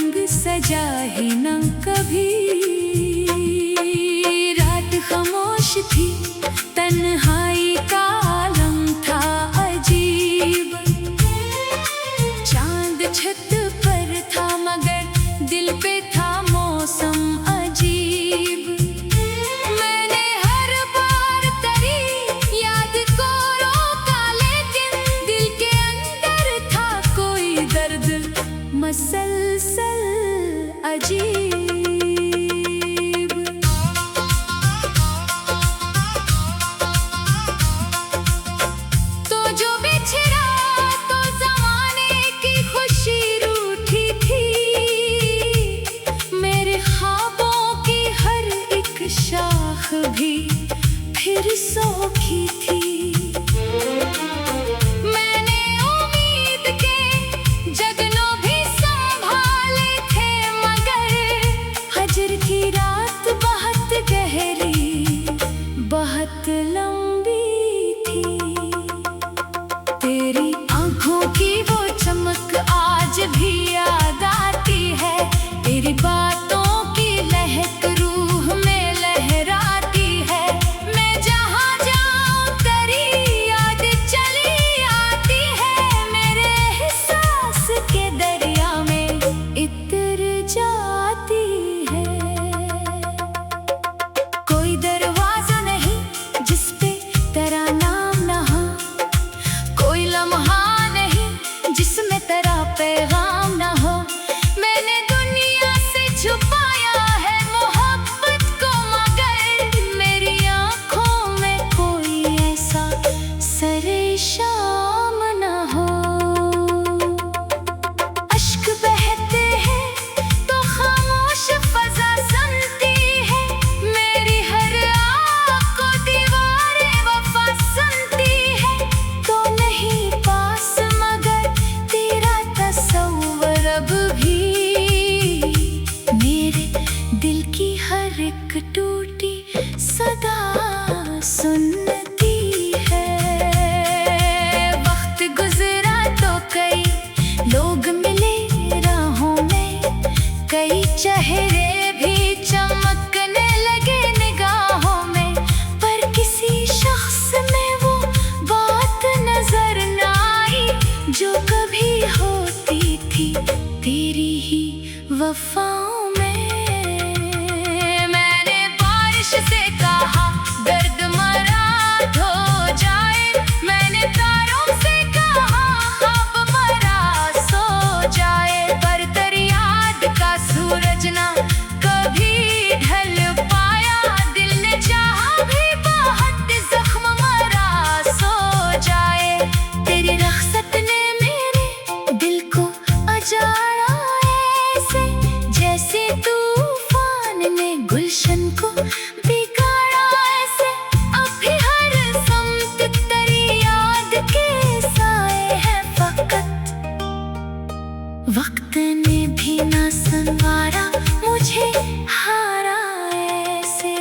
रंग सजा ही न कभी। रात खामोश थी, तन्हाई का आलम था अजीब। चांद छत पर था मगर दिल पे था मौसम अजीब। मैंने हर बार तेरी याद को रोका, लेकिन दिल के अंदर था कोई दर्द मसलसल अजीब। तो जो बिछड़ा तो ज़माने की खुशी रूठी थी। मेरे ख्वाबों की हर एक शाख भी फिर सूखी थी। मैंने उम्मीद के जगनों भी संभाले थे, मगर फजर की रात बहुत गहरी, बहुत लंबी थी। तेरी आंखों की वो चमक आज भी याद आती है। तेरी बातों की लहक रूह में लहराती है। मैं जहाँ जाऊँ तेरी याद चली आती है। मेरे एहसास के दरिया में इतर जाती है। कोई दरवाजा नहीं जिस पे तेरा नाम ना हो, कोई लम्हा नहीं जिसमें तेरा पैगाम ना हो। मैंने दुनिया से छुपाया है मोहब्बत को, मगर मेरी आँखों में कोई ऐसा सरेशाम ना हो। अश्क बहते हैं तो खामोश फजा सुनती है। मेरी हर आँख को दीवारें वफा सुनती है। तो नहीं पास मगर तेरा तस्वर अब भी मेरे दिल की हर एक टूटी सदा सुनती है। वक्त गुजरा तो कई लोग मिले राहों में, कई चेहरे भी चमकने लगे निगाहों में, पर किसी शख्स में वो बात नजर न आई जो कभी होती थी तेरी ही वफाओं में। मैंने बारिश से कहा दर्द मराद हो जाए। मैंने तारों से कहा ख्वाब मरा सो जाए, पर तेरी याद का सूरज ना कभी ढल पाया। दिल ने चाहा भी बहुत जख्म मरा सो जाए। तेरी रख्सत ने मेरे दिल को अजाड़ा ऐसे, जैसे तूफान ने गुलशन को बिगाड़ा ऐसे। अब भी हर सम्त तेरी याद के साए हैं फकत। वक्त ने भी ना संवारा मुझे हारा ऐसे।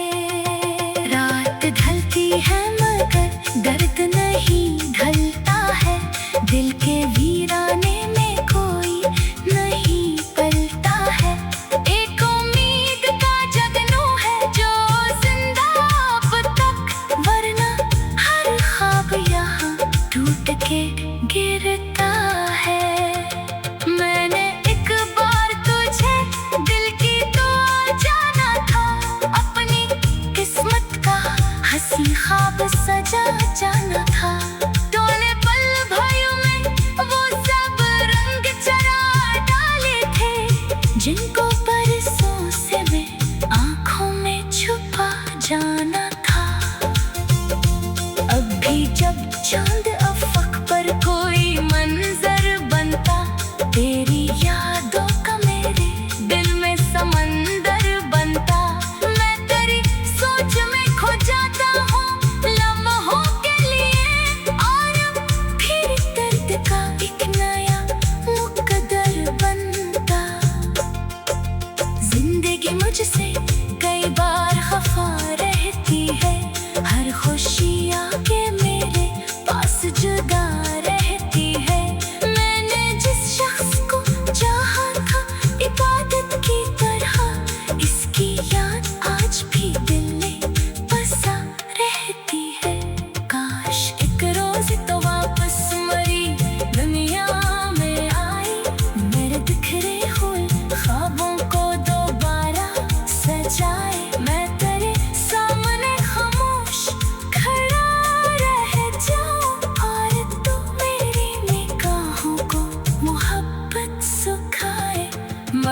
रात ढलती है मगर दर्द नहीं ढलता है। दिल के वीराने में कोई नहीं पलता है। एक उम्मीद का जगनू है जो जिंदा अब तक, वरना हर ख्वाब यहाँ टूट के गिरता है। मैंने एक बार तुझे दिल की तो जाना था, अपनी किस्मत का हंसी ख्वाब सजा जाना था। तो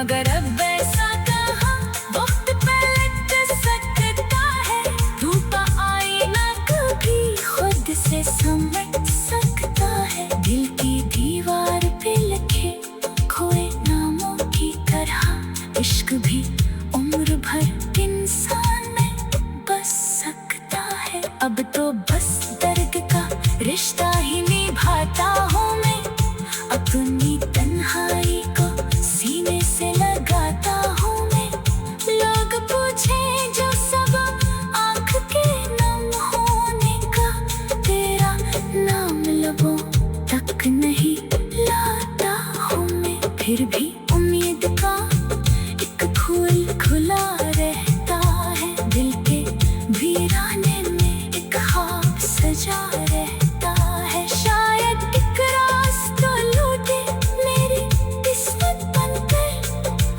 मगर अब ऐसा कहाँ वक्त पलट सकता है। धूप आईना कभी खुद से समझ सकता है। दिल की दीवार पे लिखे खोए नामों की तरह इश्क भी उम्र भर इंसान में बस सकता है। अब तो बस दर्द का रिश्ता ही निभाता हूँ मैं, अपनी तन्हाई को सीने से लगाता हूँ मैं। लोग पूछे जो सब आँख के नम होने का, तेरा नाम लबों तक नहीं लाता हूँ मैं। फिर भी उम्मीद का एक फूल खुला रहता है। दिल के वीराने में एक ख्वाब सजा रहता है। शायद एक रास्ता लूटे मेरी किस्मत बनकर,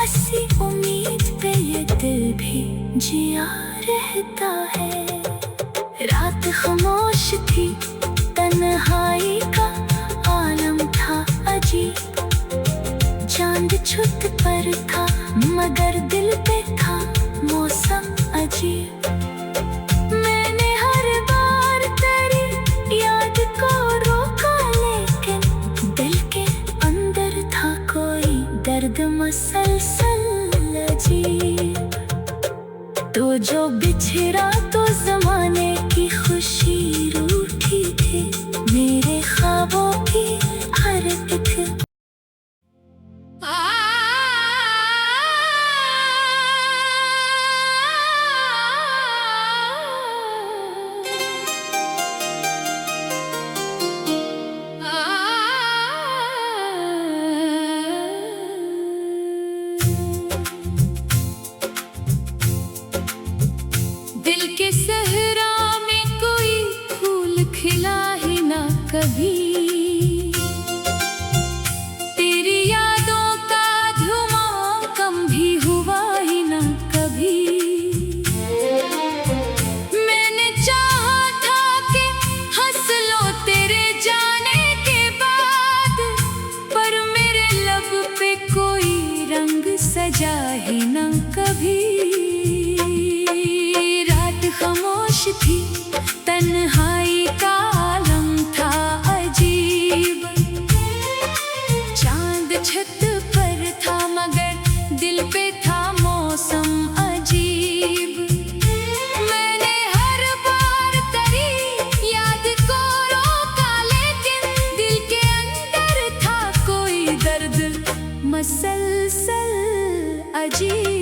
ऐसी उम्मीद पे ये दिल भी जिया रहता है। रात खामोश थी, तन्हाई का आलम था अजीब। चांद छुत पर था मगर दिल पे था मौसम अजीब। मैंने हर बार तेरी याद को रोका, लेकिन दिल के अंदर था कोई दर्द मसलसल अजीब। तो जो बिछड़ा तो जमाने की खुशी रूठी थी, मेरे ख्वाबों की हर एक दिल के सहरा में कोई फूल खिला ही ना कभी। तेरी यादों का धुआं कम भी हुआ ही ना कभी। मैंने चाहा था कि हंस लो तेरे जाने के बाद, पर मेरे लब पे कोई रंग सजा ही ना कभी। खामोश थी, तन्हाई का आलम था अजीब। चांद छत पर था मगर दिल पे था मौसम अजीब। मैंने हर बार तेरी याद को रोका, लेकिन दिल के अंदर था कोई दर्द मसलसल अजीब।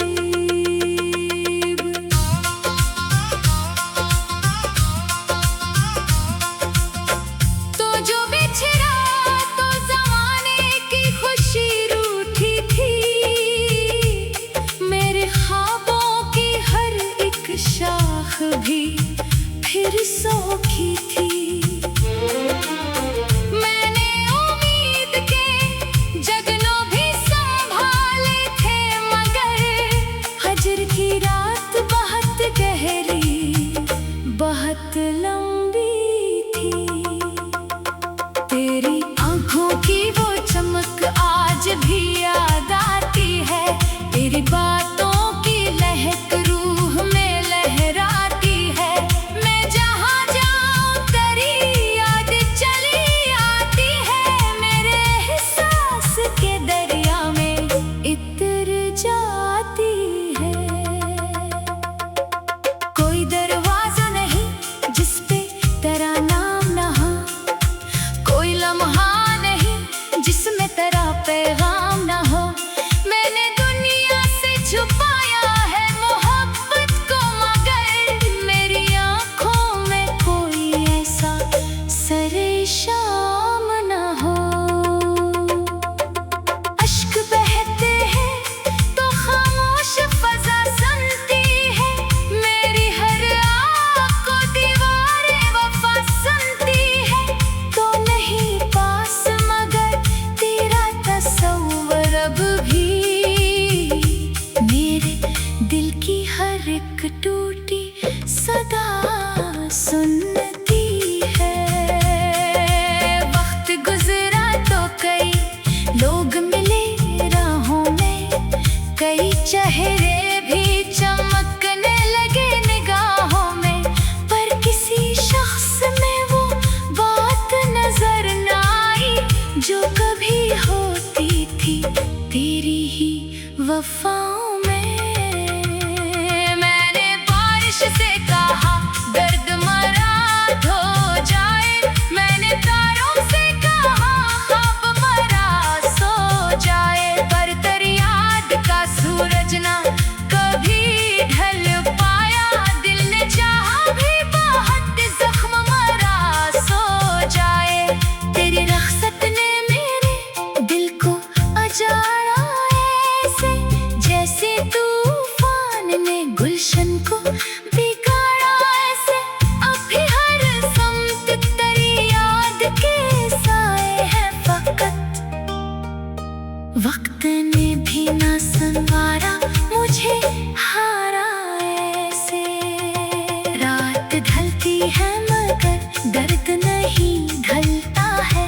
भी फिर सोखी थी। मैंने उम्मीद के जगनों भी संभाले थे, मगर हजर की रात बहुत गहरी बहुत लंबी थी। तेरी आंखों की वो चमक आज भी याद आती है। तेरी बातों की लहक रूह में जिसमें तेरा पैगाम ना हो। मैंने दुनिया से छुपाया है मोहब्बत को, मगर मेरी आंखों में कोई ऐसा सरेशाम ना हो। अश्क बहते हैं तो खामोश फजा सुनती है, मेरी हर आँख को दीवारें वफा सुनती है। तो नहीं पास मगर तेरा तस्वीर चेहरे भी चमकने लगे निगाहों में, पर किसी शख्स में वो बात नजर न आई जो कभी होती थी तेरी ही वफाओं में। मैंने बारिश से कहा दर्द मरा धो जाए, मैंने तारों से कहा ख्वाब मरा सो जाए, पर तेरी याद का सूरज ना कभी ढल पाया, दिल ने चाहा भी बहुत जख्म मरा सो जाए। तेरी रख्सत ने मेरे दिल को अजाड़ा ऐसे, जैसे तूफान ने गुलशन को बिगाड़ा ऐसे। अब भी हर समत तेरी याद के साए हैं फकत, वक्त ने भी ना संवारा मुझे हारा ऐसे। रात ढलती है मगर दर्द नहीं ढलता है,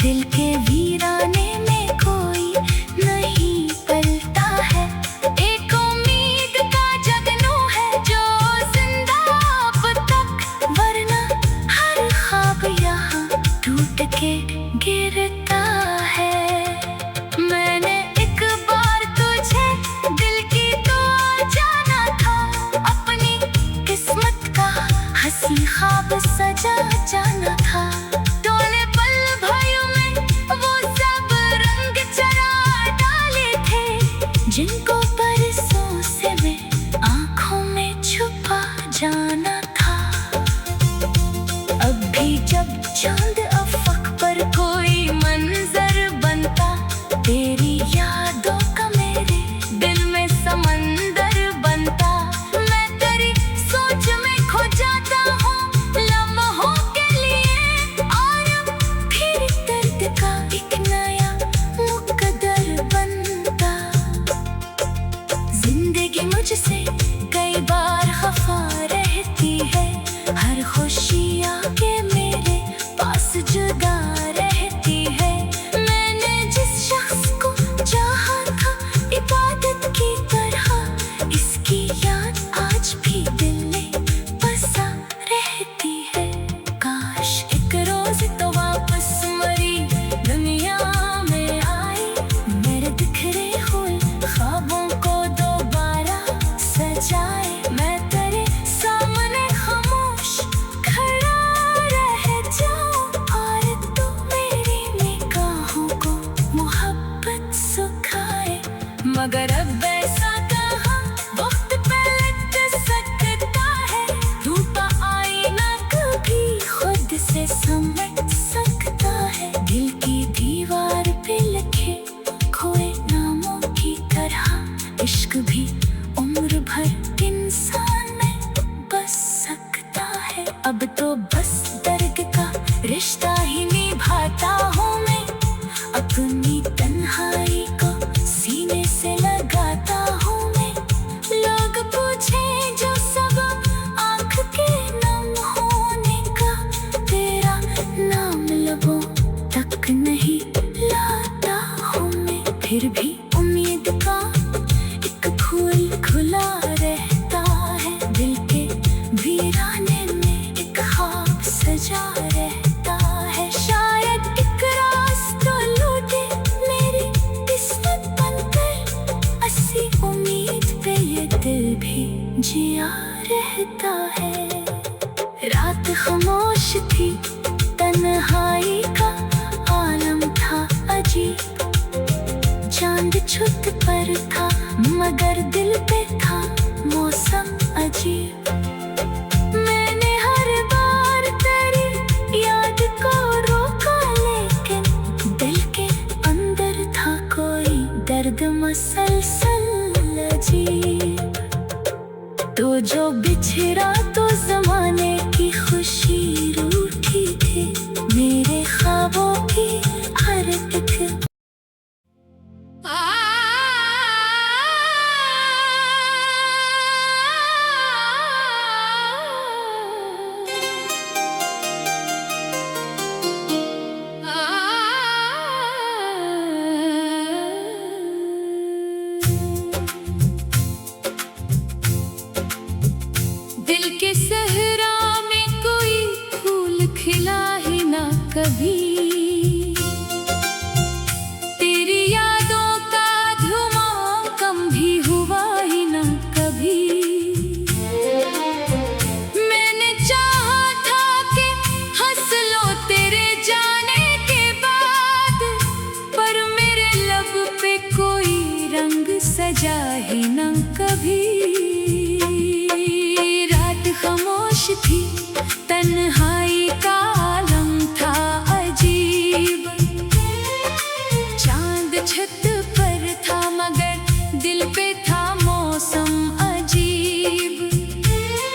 दिल के वीराने में कोई नहीं पलता है। एक उम्मीद का जगनू है जो जिंदा अब तक, वरना हर ख्वाब यहाँ टूट के गिरता है। मैंने एक बार तुझे दिल की तो जाना था, अपनी किस्मत का हंसी ख्वाब सजा जाना था। डोले पल भयों में वो सब रंग चरा डाले थे, जिनको बरसों से मैं आँखों में छुपा जाना था। अब भी जब चांद अफक पर कोई मंजर बनता, तेरी यादों का मेरे दिल में समंदर बनता। मैं तेरी सोच में खो जाता हूँ लम्हों के लिए, और फिर दर्द का एक नया मुकद्दर बनता। जिंदगी मुझसे कई बार खफा रहती है, हर खुशी आके मेरे पास जुदा रहती है। मैंने जिस शख्स को चाहा था इबादत की तरह, इसकी याद आज भी दिल में बसा रहती है। काश एक रोज तो वापस मरी दुनिया में आई, मेरे बिखरे हुए ख्वाबों को दोबारा सजाए। मैं तेरे सामने खामोश खड़ा रह जाऊं, और तू मेरी निगाहों को मोहब्बत सुखाए। मगर अब ऐसा कहाँ वक्त पलट सकता है, टूटा आईना कभी खुद से समट सकता है। दिल की दीवार पे लिखे खोए नामों की तरह, इश्क भी उम्र भर इंसान में बस सकता है। अब तो बस दर्द का रिश्ता ही निभाता हूँ मैं, अपनी तन्हाई को सीने से लगाता हूँ मैं। लोग पूछे जो सब आँख के नम होने का, तेरा नाम लबों तक नहीं लाता हूँ मैं। फिर भी उम्मीद का एक फूल खुला रहता है, दिल के वीराने में एक ख्वाब सजा रहता है। शायद एक रास्ता लूटे मेरी किस्मत बनकर, अस्सी उम्मीद पे ये दिल भी जिया रहता है। रात खामोश थी, तन्हाई का आलम था अजीब, चांद छुत पर था मगर दिल पे था मौसम अजीब। मैंने हर बार तेरी याद को रोका, लेकिन दिल के अंदर था कोई दर्द मसलसल अजीब। तो जो बिछड़ा तो जमाने की खुशी रूठी थी, मेरे ख्वाबों की हर एक रंग सजा ही न कभी। रात खामोश थी, तन्हाई का आलम था अजीब। चांद छत पर था मगर दिल पे था मौसम अजीब।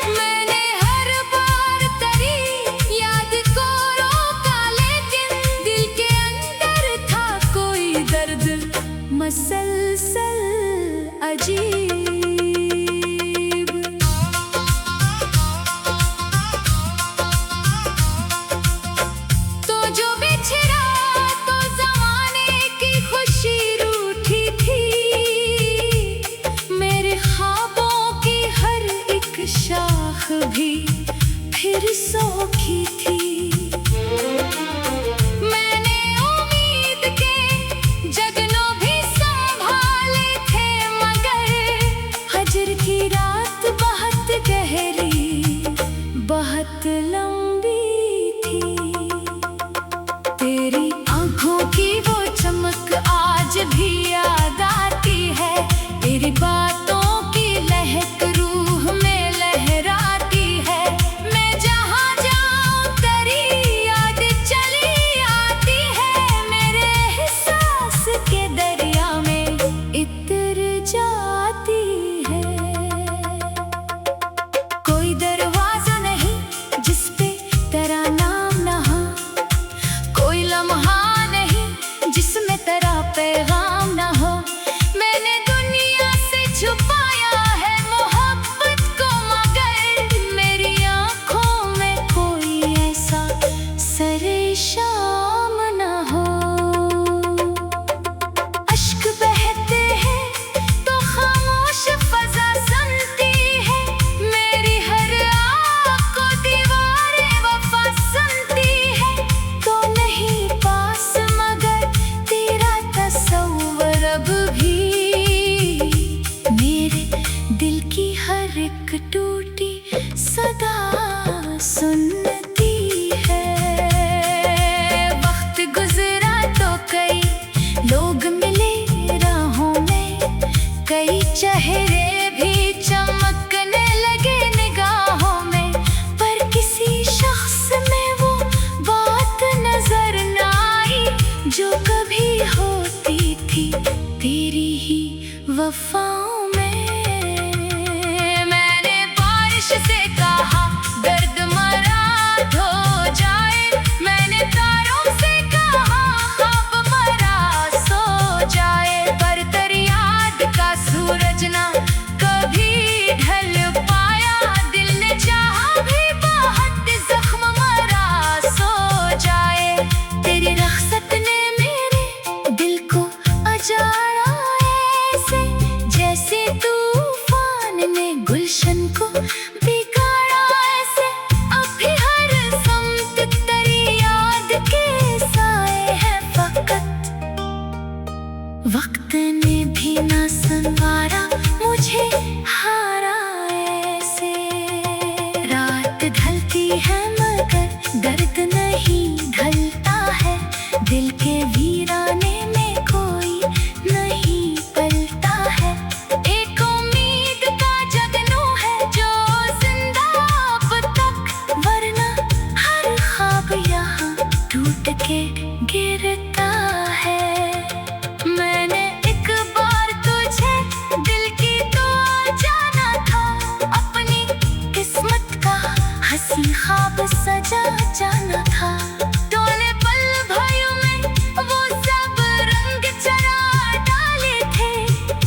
मैंने हर बार तेरी याद को रोका, लेकिन दिल के अंदर था कोई दर्द मसलसल अजीब। तो जो बिछड़ा तो ज़माने की खुशी रूठी थी। मेरे ख्वाबों की हर एक शाख भी फिर सूखी थी। मैंने उम्मीद के जगनों भी संभाले थे, मगर हजर की रात बहुत गहरी, बहुत लंबी थी। तेरी आंखों की वो चमक आज भी याद आती है। तेरी बातों की लहक रूह में लहराती है। मैं जहाँ जाऊँ तेरी याद चली आती है। मेरे एहसास के दरिया में इतर जाती है। कोई दरवाजा नहीं जिस पे तेरा नाम ना हो, कोई लम्हा नहीं जिसमें तेरा पैगाम ना हो। मैंने दुनिया से छुपाया है मोहब्बत को, मगर मेरी आंखों में कोई ऐसा सरेशाम ना हो। अश्क बहते हैं तो खामोश फजा सुनती है। मेरी हर आँख को दीवारें वफा सुनती है। तो नहीं पास मगर तेरा तस्वर अब भी मेरे दिल की हर एक टूटी सदा सुनती है। वक्त गुजरा तो कई लोग मिले राहों में, कई चेहरे भी चमकने लगे निगाहों में, पर किसी शख्स में वो बात नजर न आई जो कभी होती थी तेरी ही वफाओं में। मैंने बारिश से कहा दर्द मरा धो जाए। मैंने तारों से कहा ख्वाब मरा सो जाए। पर तेरी याद का सूरज ना कभी ढल पाया। दिल ने चाहा भी बहुत जख्म मरा सो जाए। तेरी रख्सत ने मेरे दिल को अजाड़ा ऐसे, जैसे तूफान ने गुलशन को बिगाड़ा ऐसे। अब भी हर समत तेरी याद के साए हैं फकत। वक्त ने भी ना संवारा मुझे हारा ऐसे। रात ढलती है मगर दर्द नहीं ढलता है। दिल के वीराने में कोई नहीं पलता है। एक उम्मीद का जगनू है जो जिंदा अब तक, वरना हर ख्वाब यहाँ टूट के गिरता है। मैंने एक बार तुझे दिल की तो जाना था, अपनी किस्मत का हंसी ख्वाब सजा जाना था। तूने पल भर में वो सब रंग चरा डाले थे,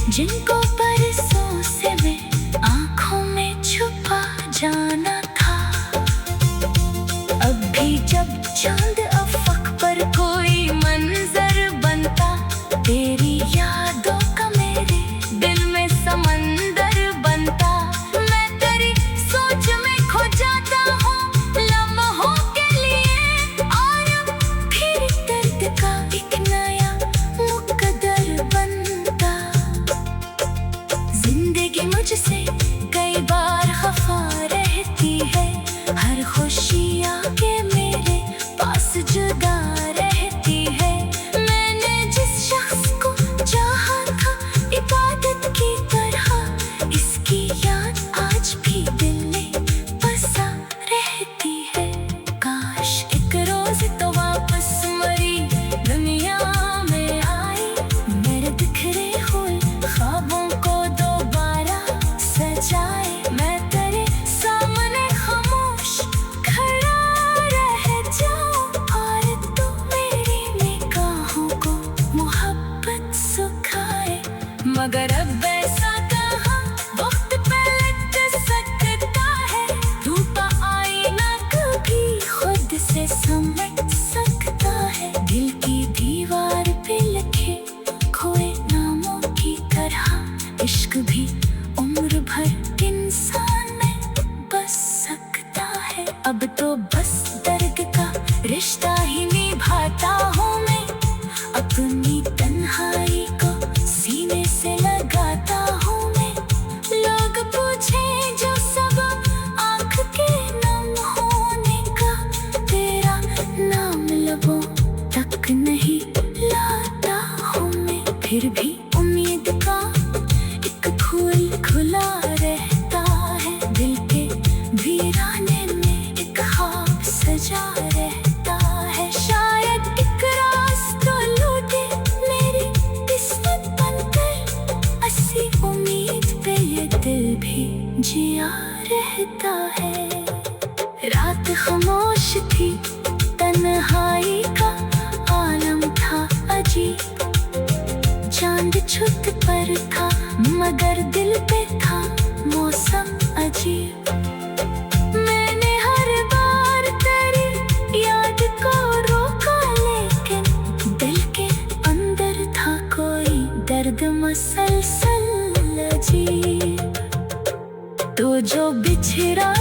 जिनको बरसों से मैं आंखों में छुपा जाना था। अब भी जब चांद अफक पर कोई मंजर बनता, तेरी यादों का मेरे दिल में समंदर बनता। मैं तेरी सोच में खो जाता हूँ लम्हों के लिए, और फिर दर्द का एक नया मुकद्दर बनता। मगर अब ऐसा कहाँ वक्त पलट सकता है। टूटा आईना कभी खुद से समझ सकता है। दिल की दीवार पे लिखे खोए नामों की तरह इश्क भी उम्र भर इंसान में बस सकता है। अब तो बस दर्द का रिश्ता ही निभाता हूँ मैं, अपनी तन्हाई को सीने से लगाता हूँ मैं। लोग पूछे जो सब आँख के नम होने का, तेरा नाम लबों तक नहीं लाता हूँ मैं। फिर भी उम्मीद का एक फूल खुला रहता है, दिल के वीराने में एक ख्वाब सजा रहता है। शायद एक रास्ता लूटे मेरी किस्मत बनकर, ऐसी उम्मीद पे ये दिल भी जिया रहता है। रात खामोश थी, तन्हाई का आलम था अजीब। चांद छुत पर था मगर दिल पे था मौसम अजीब। मैंने हर बार तेरी याद को रोका, लेकिन दिल के अंदर था कोई दर्द मसलसल अजीब। तो जो बिछड़ा